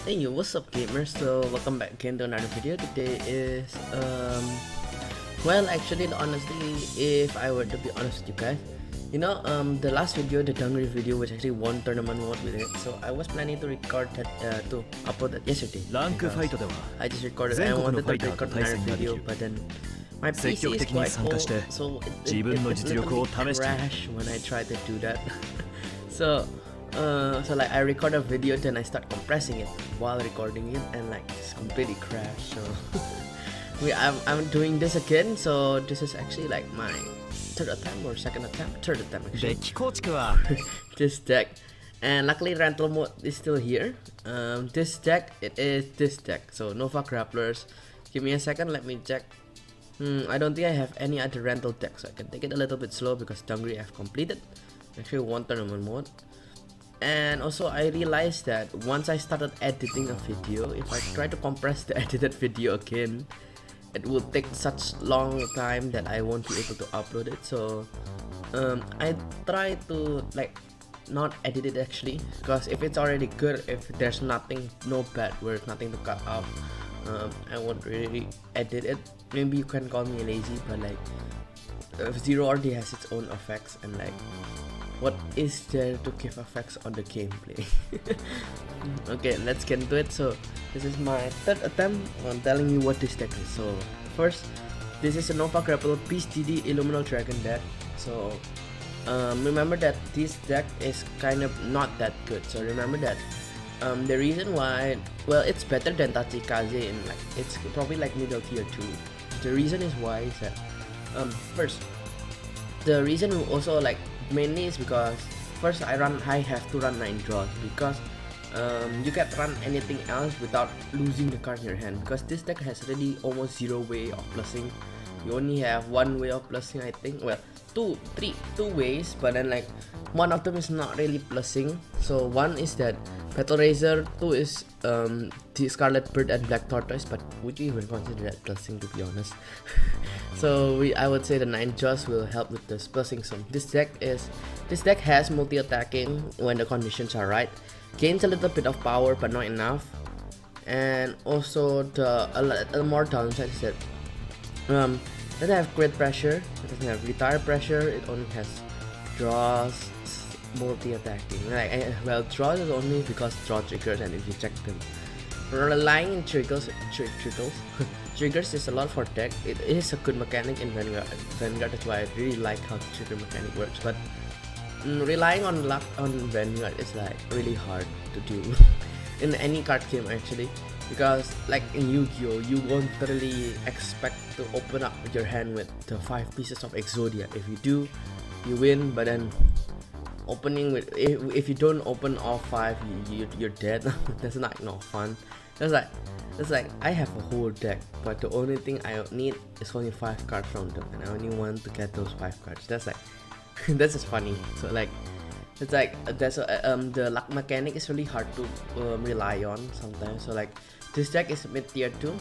Hey yo, what's up gamers? So welcome back again to another video. Today is well, actually honestly, if I were to be honest with you guys, the last video, the Dungeon video, which actually won tournament mode with it, so I was planning to record that to upload that yesterday. I just recorded and I wanted to record another video, but then my PC is quite old, so it literally crashed when I tried to do that. so like I record a video, then I start compressing it while recording it, and like it's completely crashed. So I'm doing this again. So this is actually like my third attempt or second attempt, third attempt actually. This deck, and luckily rental mode is still here. This deck, it is this deck. So Nova Grapplers. Give me a second, let me check. I don't think I have any other rental deck, so I can take it a little bit slow because Dungry I've completed. Actually one tournament mode. And also I realized that once I started editing a video, if I try to compress the edited video again, it will take such long time that I won't be able to upload it. So I try to like not edit it actually, because if it's already good, if there's nothing, no bad words, nothing to cut out, I won't really edit it. Maybe you can call me lazy, but like Zero already has its own effects, and like what is there to give effects on the gameplay? Okay, let's get into it. So this is my third attempt on telling you what this deck is. So first, this is a Nova Grapple Peace DD Illuminal Dragon deck. So remember that this deck is kind of not that good. So remember that the reason why, well, it's better than Tachikaze, and like it's probably like middle tier 2. The reason is why is that first, the reason also like mainly is because first I have to run 9 draws, because you can't run anything else without losing the card in your hand, because this deck has really almost zero way of plussing. You only have one way of plussing, I think. Well, two ways, but then like one of them is not really plussing. So one is that Battle Razor, two is the Scarlet Bird and Black Tortoise, but would you even consider that plussing, to be honest? So I would say the 9 jaws will help with this plussing. So this deck has multi-attacking when the conditions are right, gains a little bit of power but not enough, and also the more downside is that it doesn't have crit pressure, it doesn't have retire pressure, it only has draws, multi-attacking. Like, well, draws is only because draw triggers, and if you check them, relying in triggers triggers is a lot for deck. It is a good mechanic in Vanguard. That's why I really like how the trigger mechanic works, but relying on luck on Vanguard is like really hard to do in any card game actually, because like in Yu-Gi-Oh, you won't really expect to open up your hand with the 5 pieces of Exodia. If you do, you win, but then opening with, if you don't open all 5, you're dead. That's not no fun. It's like I have a whole deck, but the only thing I need is only 5 cards from them, and I only want to get those 5 cards. That's like that's just funny. So like it's like the luck mechanic is really hard to rely on sometimes. So like this deck is mid tier 2,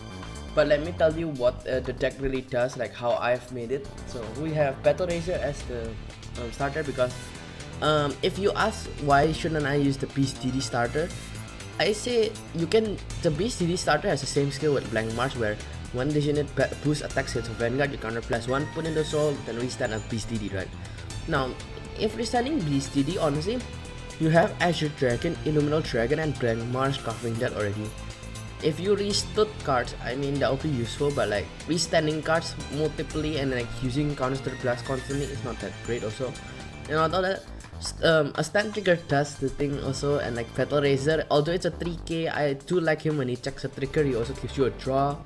but let me tell you what the deck really does, like how I've made it. So we have Battle Razor as the starter, because if you ask why shouldn't I use the Beast DD starter, I say the Beast DD starter has the same skill with Blank March, where one unit boost attacks hits of Vanguard, you counter plus 1, put in the soul, then restand a Beast DD, right? Now, if restanding Beast DD, honestly, you have Azure Dragon, Illuminal Dragon, and Blank March covering that already. If you restood cards, I mean that would be useful, but like restanding cards multiply and like using counter blast constantly is not that great also. And although that a stand trigger does the thing also, and like Battle Razor, although it's a 3k, I do like him when he checks a trigger. He also gives you a draw,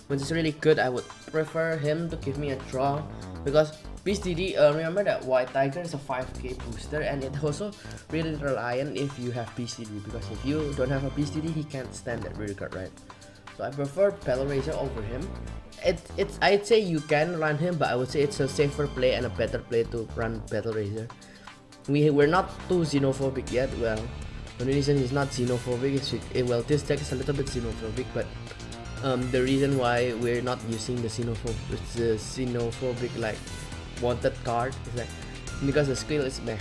which is really good. I would prefer him to give me a draw, because Beast DD, remember that White Tiger is a 5k booster, and it also really reliant if you have Beast DD, because if you don't have a Beast DD, he can't stand that rear guard, right? So I prefer Battle Razor over him. I'd say you can run him, but I would say it's a safer play and a better play to run Battle Razor. We're not too xenophobic yet. Well, the only reason he's not xenophobic is, well, this deck is a little bit xenophobic, but the reason why we're not using the xenophobic like wanted card is like because the skill is meh.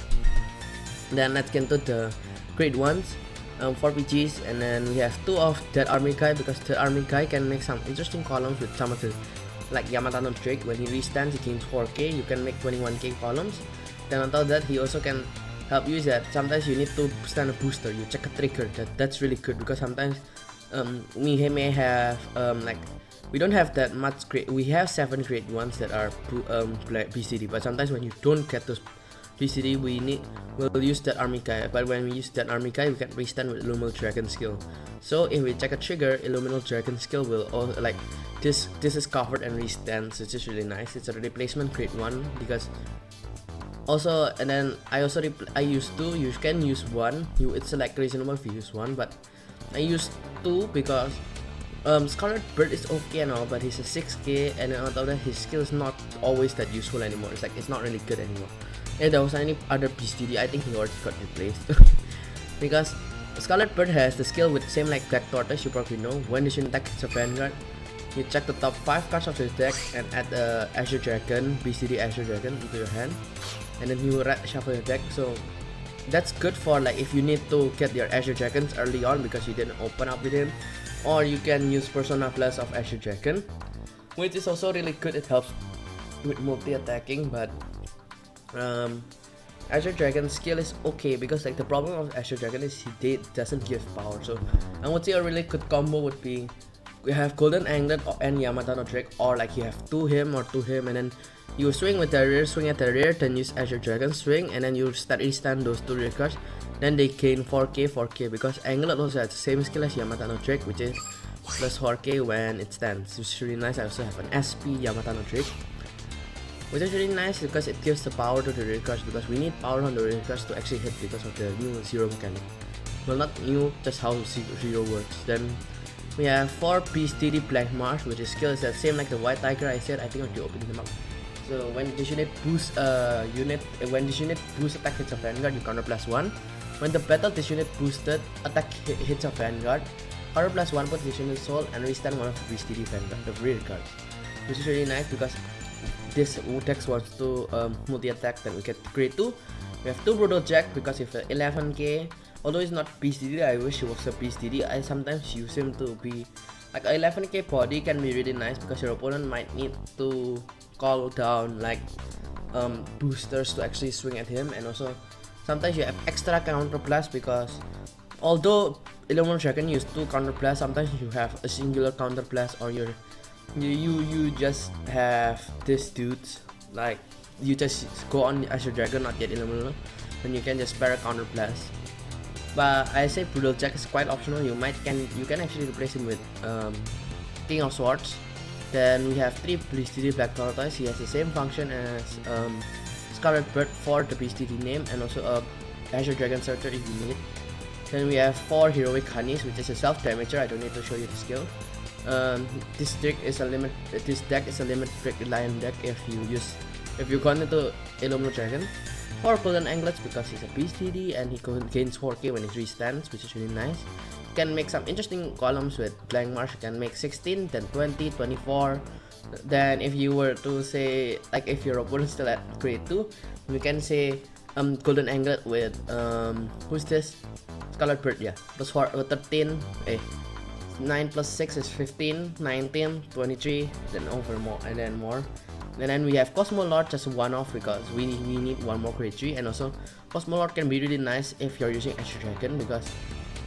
Then let's get into the great ones. 4 PGs, and then we have 2 of that army guy, because the army guy can make some interesting columns with some of the, like Yamatano Drake. When he restands, he gains 4k. You can make 21k columns. Then on top of that, he also can help you is that sometimes you need to stand a booster. You check a trigger. That's really good, because sometimes we may have like, we don't have that much grade. We have 7 grade ones that are BCD, but sometimes when you don't get those BCD, we'll use that army guy. But when we use that army guy, we can restand with Illuminal Dragon skill. So if we check a trigger, Illuminal Dragon skill will also, like, this is covered and restands, which is really nice. It's a replacement grade 1, because also, and then I use 2. You can use 1. It's like reasonable if you use 1, but I use 2 because Scarlet Bird is okay and all, but he's a 6k, and then on top of that, his skill is not always that useful anymore. It's like, it's not really good anymore. If there was any other BCD, I think he already got replaced. Because Scarlet Bird has the skill with same like Black Tortoise, you probably know. When you attack hits a Vanguard, you check the top 5 cards of his deck and add Azure Dragon, BCD Azure Dragon into your hand, and then you shuffle your deck. So that's good for like if you need to get your Azure Dragons early on because you didn't open up with him, or you can use Persona Plus of Azure Dragon, which is also really good. It helps with multi-attacking, but Azure Dragon skill is okay, because like the problem of Azure Dragon is he doesn't give power. So I would say a really good combo would be we have Golden Anglet and Yamatano Drake, or like you have 2 him or 2 him, and then you swing with the rear, swing at the rear, then use Azure Dragon swing, and then you restand those 2 rear cards. Then they gain 4k, because Anglet also has the same skill as Yamatano Drake, which is plus 4k when it stands, which is really nice. I also have an SP Yamatano Drake, which is really nice because it gives the power to the rear cards, because we need power on the rear cards to actually hit because of the new zero mechanic. Well, not new, just how zero works. Then we have 4 BCD Black Marsh, which is skill is the same like the White Tiger I said. I think I'll open them up. So when this unit boosts when this unit boosts attack hits a Vanguard, you counter +1. When the battle this unit boosted attack hits a Vanguard, counter +1, put this unit soul and restand one of the BCD Vanguard, the rear cards, which is really nice because this deck wants to multi-attack. Then we get grade 2. We have 2 Brutal Jack because if 11k, although it's not BCD, I wish he was a BCD. I sometimes use him to be like 11k body can be really nice, because your opponent might need to call down like boosters to actually swing at him, and also sometimes you have extra counter blast, because although Illuminal Dragon use 2 counter blast, sometimes you have a singular counter blast, or you just have these dudes, like you just go on Azure Dragon, not yet Illuminal, then you can just spare a counter blast. But I say Brutal Jack is quite optional. You can actually replace him with King of Swords. Then we have 3 BCD Black Tortoise. He has the same function as Scarlet Bird for the BCD name, and also a Azure Dragon Searcher if you need. Then we have 4 Heroic Honeys, which is a self damager. I don't need to show you the skill. This deck is a limit break lion deck if you go into Illuminal Dragon. 4 Golden Anglets because he's a BCD and he gains 4k when it restands, which is really nice. You can make some interesting columns with Blank Marsh. You can make 16, then 20, 24. Then if you were to say, like if your opponent's still at grade 2, we can say Golden Anglet with who's this? Scarlet Bird, yeah. Plus 13, 9 plus 6 is 15, 19, 23, then over more, and then more. And then we have Cosmo Lord, just one off because we need one more grade 3, and also Cosmo Lord can be really nice if you're using Azure Dragon, because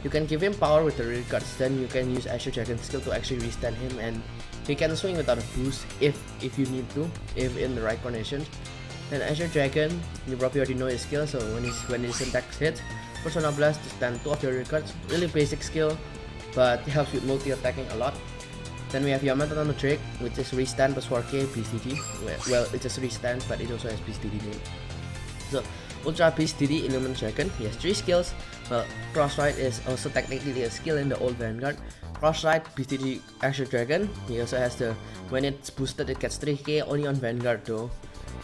you can give him power with the rear cards, then you can use Azure Dragon skill to actually restand him, and he can swing without a boost if you need to, if in the right conditions. Then Azure Dragon, you probably already know his skill, so when his attack hits, Persona Blast to stand 2 of your rear cards. Really basic skill, but it helps with multi-attacking a lot. Then we have Yamatano Drake, which is restand plus 4k BCD. Well, it just restands, but it also has BCD name. So Ultra BCD Illuminal Dragon, he has 3 skills. Well, Cross Ride is also technically a skill in the old Vanguard. Cross Ride BCD Azure Dragon, he also has the, when it's boosted it gets 3k only on Vanguard though.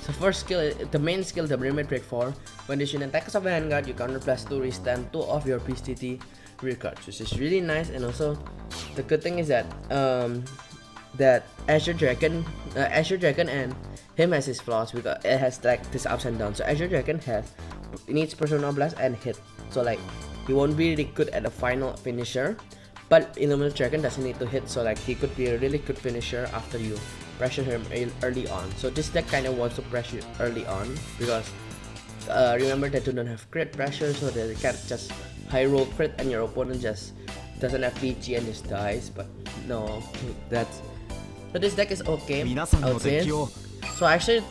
So first skill, the main skill, the Mermaid Break 4. When this unit attacks a Vanguard, you counter plus 2, restand 2 of your BCD rear cards, which is really nice. And also the good thing is that that Azure Dragon and him has his flaws, because it has like this ups and downs. So Azure Dragon needs Persona Blast and hit. So like he won't be really good at the final finisher. But Illuminal Dragon doesn't need to hit, so like he could be a really good finisher after you pressure him early on. So this deck kind of wants to pressure early on because remember they do not have crit pressure, so they can't just high roll crit and your opponent just doesn't have PG and just dies. But no, so this deck is okay, I would say. So actually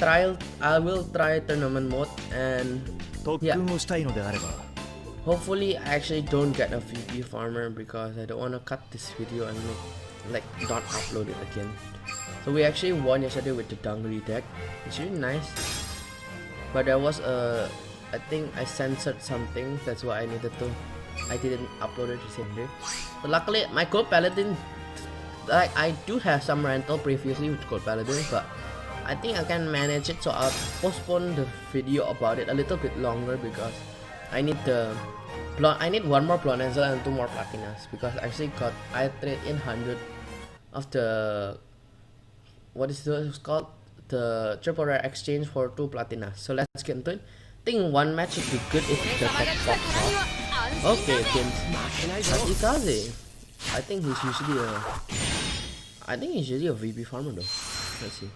I will try tournament mode, and yeah, hopefully I actually don't get a VP farmer because I don't want to cut this video and not upload it again. So we actually won yesterday with the Dungry deck. It's really nice, but there was I think I censored something, that's why I didn't upload it the same day. But luckily my Gold Paladin, like I do have some rental previously with Gold Paladin, but I think I can manage it, so I'll postpone the video about it a little bit longer because I need one more Plonenzel and 2 more Platinas, because I trade in 100 of the, what is this called, the triple rare exchange for 2 Platinas. So let's get into it. I think one match would be good if the tech pops off. Okay, Ikaze. I think he's usually a VP farmer though. Let's see.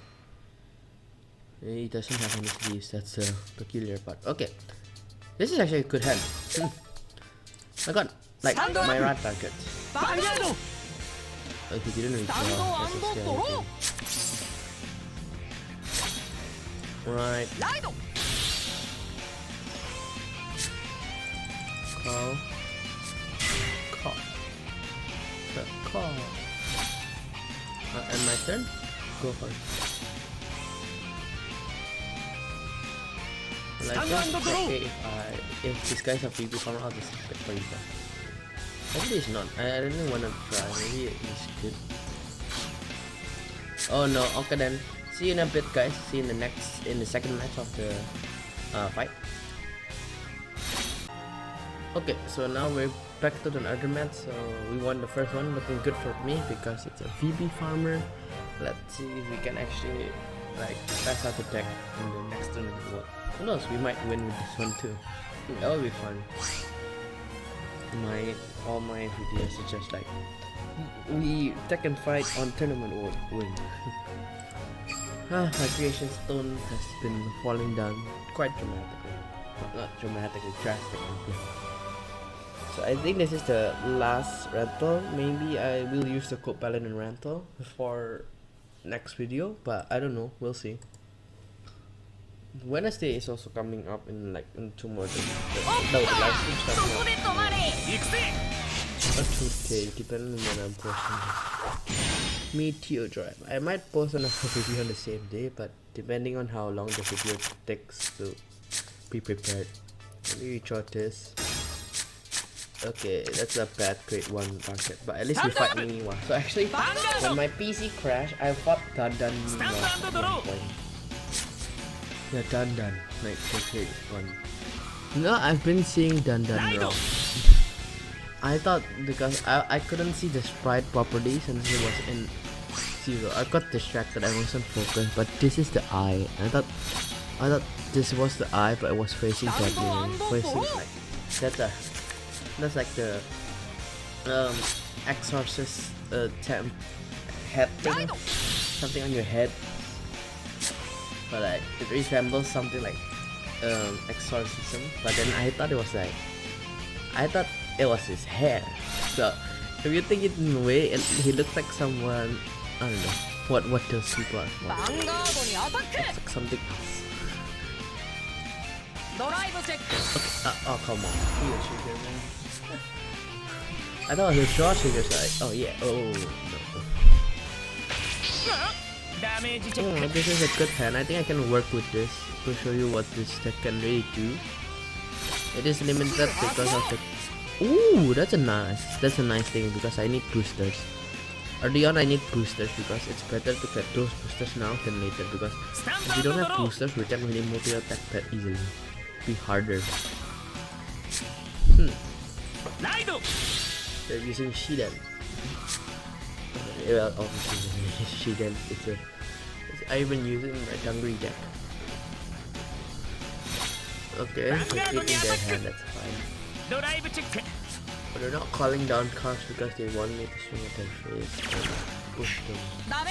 He doesn't have any sleeves, that's a peculiar part. Okay, this is actually a good hand. I got like my rat target. Oh, he didn't reach out. Right. Call. And my turn? Go for it. Like this, okay, if this guy's a VP farmer, I'll just pick for you guys. Hopefully it's not. I really wanna try. Maybe it's good. Oh no. Okay then. See you in a bit, guys. See you in the second match of the fight. Okay, so now we're back to another match. So we won the first one, looking good for me because it's a VP farmer. Let's see if we can actually like pass out the deck in the next tournament. Who knows? We might win with this one too. I think that will be fun. All my videos are just like we tech and fight on tournament would win. My creation stone has been falling down quite dramatically. Not dramatically, drastically. So I think this is the last rental. Maybe I will use the Gold Paladin rental for next video, but I don't know. We'll see. Wednesday is also coming up in 2 more days. The live stream starting up. Okay, depending on when I'm posting. Meteor Drive. I might post another video on the same day, but depending on how long the video takes to be prepared. Let me reach this. Okay, that's a bad grade 1 target, but at least we fight Miniwa. So actually, when my PC crashed, I fought Dandan Miniwa at one point. Yeah, Dandan, like grade 1. No, I've been seeing Dandan wrong. I thought because I couldn't see the sprite properties and it was in 0. I got distracted, I wasn't focused, but this is the eye. I thought this was the eye, but it was facing that way. Facing like that's like the exorcist head thing, something on your head, but like it resembles something like exorcism. But then I thought it was his hair. So if you think it in a way, he looks like someone, I don't know what those people are. It's like something else. Okay, oh come on. I thought it was draw triggers, like, oh yeah, oh no. This is a good hand. I think I can work with this to show you what this deck can really do. It is limited because of the... Ooh, that's a nice thing because I need boosters. Early on I need boosters because it's better to get those boosters now than later, because if we don't have boosters we can really multi-attack that easily. Be harder. They're using Shiden. Well, obviously Shiden. I even use it in my Dungry deck. Okay, keeping their hand, that's fine. But they're not calling down cards because they want me to swing at their face and push them. Not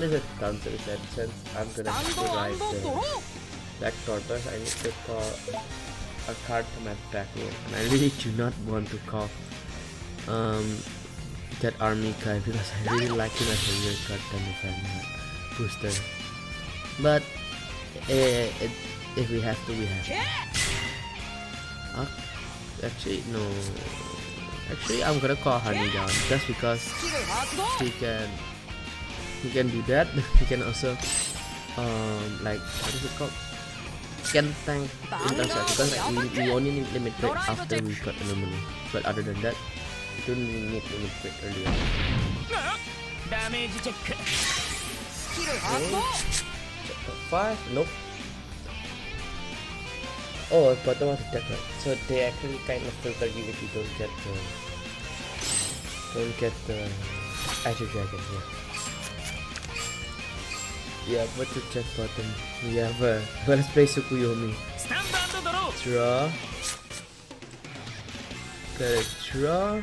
as a counter set, since I'm gonna have to ride the Black Tortoise, I need to call a card to my back row. And I really do not want to call that army guy because I really like him as a real card than the Vanguard booster. But if we have to, we have to. Actually, no. Actually, I'm gonna call Honey down just because he can do that. He can also like, what is it called? Can tank intercept because like, we only need limit break after we got Illuminal. But other than that, we don't really need limit break earlier. Chapter 5? Nope. Oh, bottom of the deck, right? So they actually kind of filter you if you don't get the Azure Dragon here. Yeah, but to check bottom, we have let's play Tsukuyomi. Draw. Gotta draw.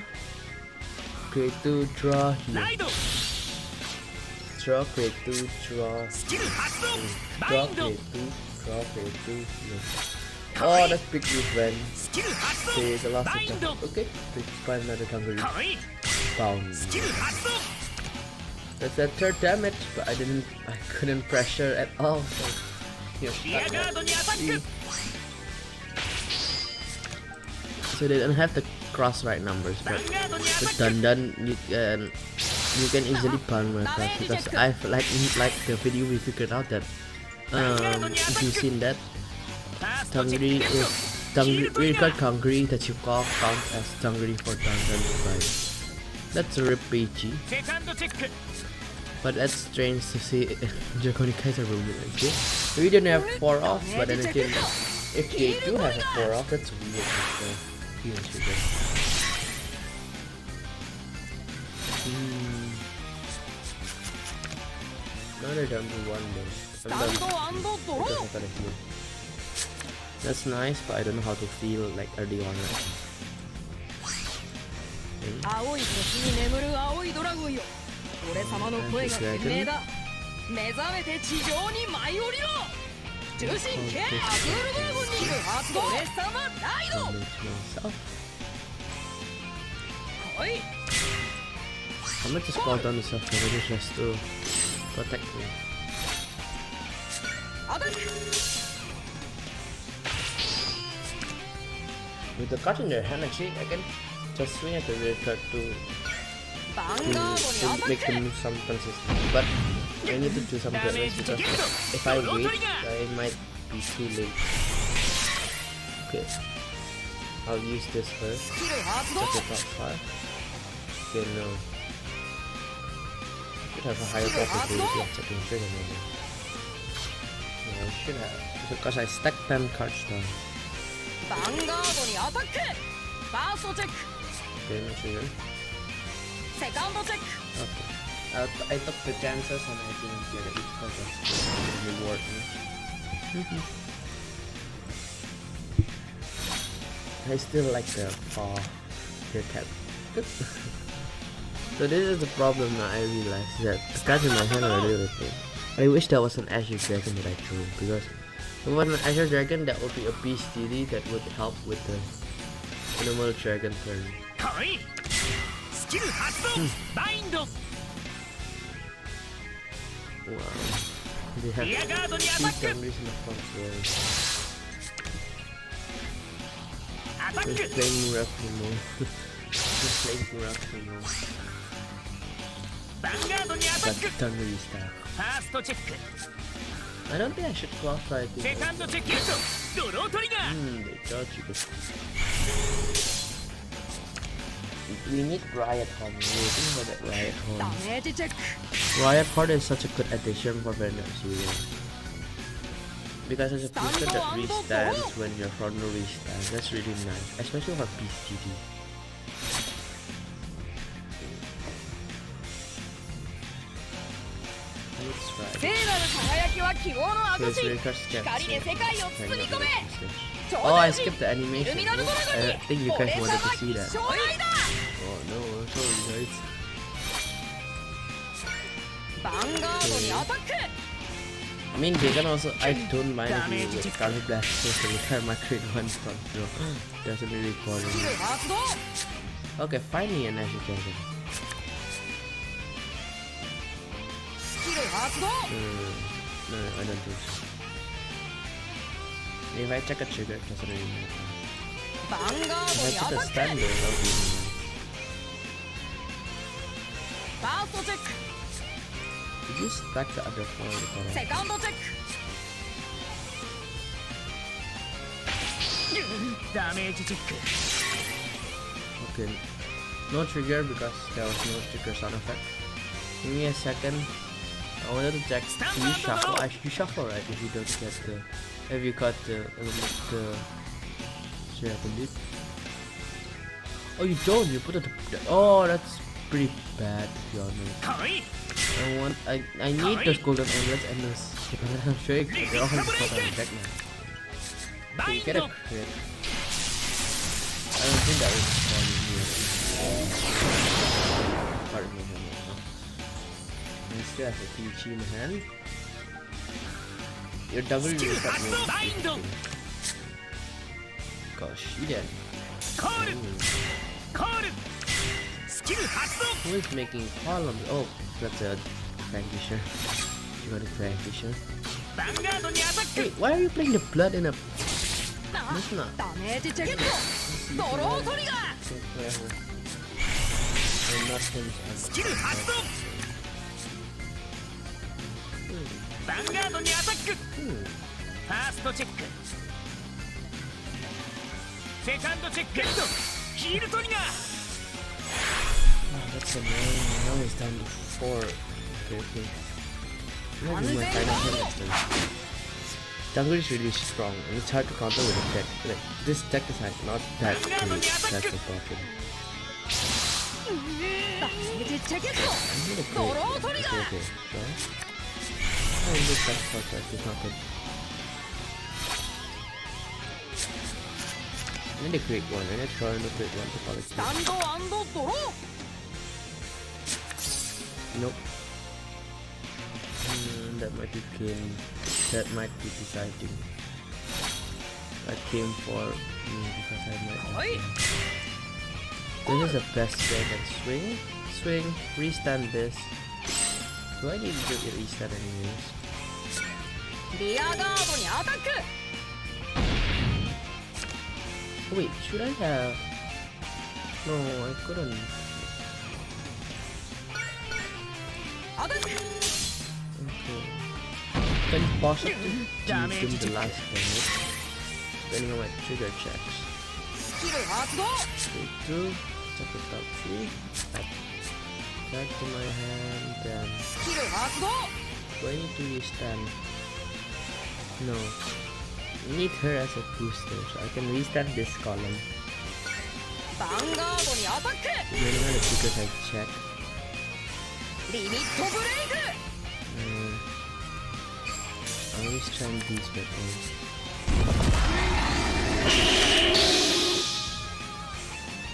Create 2, draw here. Draw, create 2, draw. Draw, create 2, draw, create 2 here. Oh, that's big movement. Okay, the last attack. Okay, find another Hungary. Bound. That's that third damage, but I couldn't pressure at all. So here, so they don't have the cross right numbers, but with Dandan you can easily ban my cards because I've like the video we figured out that if you've seen that Tangri is real card Hungry that you call counts as Tangri for Dandan price. That's a rip PG. But that's strange to see Draconic Kaiser Ruby like this. We didn't have 4 off, but then again, if they do have a 4 off, that's weird. Another number 1 then. I'm done because I got a heal. That's nice, but I don't know how to feel like early on. I'm gonna just call down the stuff just to protect me. With the card in their hand, actually, I can just swing at the rear card to make them some consistent. But I need to do some damage because if I wait, I might be too late. Okay, I'll use this first. Check the top 5. Okay, no. Should have a higher probability of checking trigger maybe. Yeah, I should have. Because I stacked 10 cards down. Okay, no trigger. Okay. I took the chances and I didn't get it because of the reward. I still like the paw, the cat. So this is the problem that I realized, that the cards in my hand are really cool. I wish there was an Azure Dragon that I drew, because if it was an Azure Dragon, that would be a beast deity that would help with the normal dragon turn. Wow. They have 2 families in the front row. They're playing rough anymore. They're playing rough anymore. But don't really start. I don't think I should qualify this. They charge you. We need Riot Horn. We're waiting for that Riot Horn. Riot Horn is such a good addition for Vanguard series. Because it's a booster that restands when your front row restands. That's really nice, especially for PCD. Let's try. So it's really Oh, I skipped the animation. I think you guys wanted to see that. Oh no, sorry guys. Okay. I mean, they can also. I don't mind if you with Scarlet Blaster to retire my crit 1 from throw. Doesn't really bother me. Okay, find me an Ashikaga. No, I don't think so. If I check a trigger, it doesn't really matter. If I check a standard, that'll be nice. Did you stack the other four? Okay, no trigger because there was no trigger sound effect. Give me a second. I wanted to check. Do you shuffle? You shuffle, right? If you don't get the, if you got the Japanese. Oh, you don't. You put it. Oh, that's pretty bad to be honest. I need those golden amulets and those. I'm sure they're all because I'm deck now. Okay, you get a crit. I don't think that was fun here. Pardon me. I still have a Peachy in hand. Your double is up here. Gosh, she did. Who is making columns? Oh, that's a Vanquisher. You got a Vanquisher. Wait, why are you playing the blood in a... That's not. I'm not finished. Vanguard にアタック。ファーストチェック。セカンドチェック。ヒールトリガー。That's annoying. Now it's down to 4. Okay. Maybe my final turn next turn. Jungle is really strong and it's hard to counter with a deck. Like, this deck is like not that great. That's the problem. I need a play. Okay, sure. Oh, this deck is not good. I need to create one. I need to try to create one to call it. Nope. That might be game. That might be deciding. I came for because I might. This is the best way I can swing, restand this. Do I need to do a reset anyways? Oh, wait, should I have? No, I couldn't. Okay. Can possibly use the last minute, depending on my trigger checks. Okay, 2, check it out, see? Add that to my hand, then... Do I need to restand? No. I need her as a booster, so I can restand this column. Depending on the triggers I check. I always try these weapons.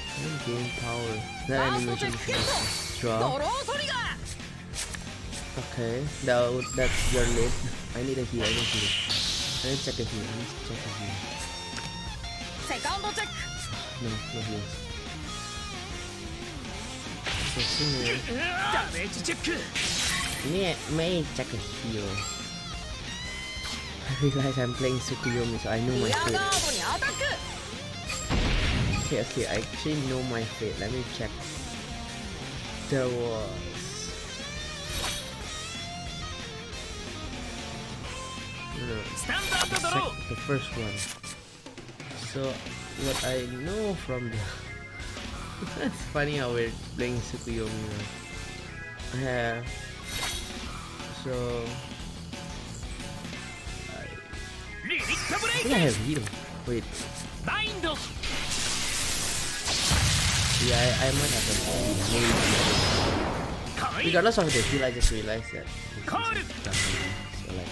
I don't gain power. That animation is draw. Okay, that's your lid. I need a heal. I need to check a heal. No heals. May check a heal. I realize I'm playing Tsukuyomi, so I know my fate. Okay, I actually know my fate. Let me check. There was... No, check the first one. So, what I know from the... It's funny how we're playing Tsukuyomi now. So... I think I have heal. Wait. Yeah, I might have a regardless of the heal, I just realized that. So like,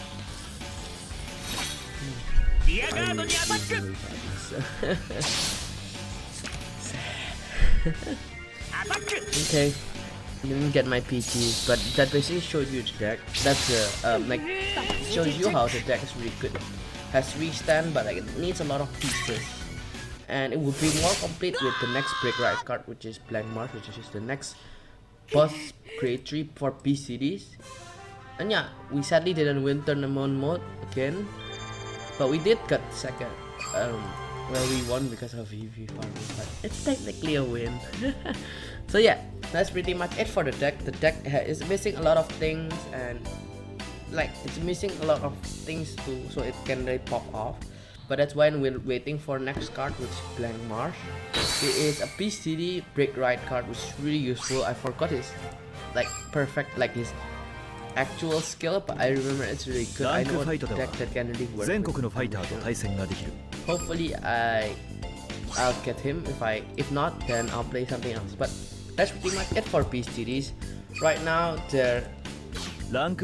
Okay, didn't get my PTs, but that basically showed you the deck. That's like shows you how the deck is really good. Has restand, but like it needs a lot of pieces, and it will be more complete with the next break right card, which is Blank Marsh, which is the next boss create 3 for PCDs. And yeah, we sadly didn't win tournament mode again, but we did get second. Well, we won because of VV farming, but it's technically a win. So yeah, that's pretty much it for the deck. The deck is missing a lot of things, and like it's missing a lot of things too, so it can really pop off. But that's why we're waiting for next card, which is Blank Marsh. It is a PCD break right card, which is really useful. I forgot his like perfect, like his actual skill, but I remember it's really good. I know a deck that can really work. Hopefully I'll get him. If not, then I'll play something else. But that's pretty much it for PCDs. Right now they're not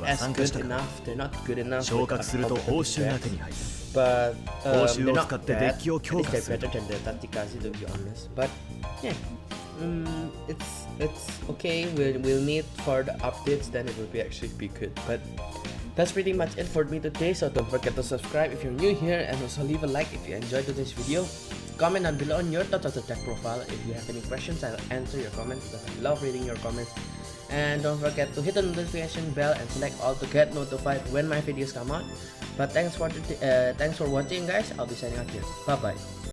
as good enough. They're not good enough. But they're not bad. At least they're better than the Tatikaze, to be honest. But yeah, it's okay. We'll need for the updates, then it will be actually be good. But that's pretty much it for me today. So don't forget to subscribe if you're new here, and also leave a like if you enjoyed today's video. Comment down below on your thoughts of the deck profile. If you have any questions, I'll answer your comments because I love reading your comments. And don't forget to hit the notification bell and select all to get notified when my videos come out. But thanks for watching, guys. I'll be signing out here. Bye bye.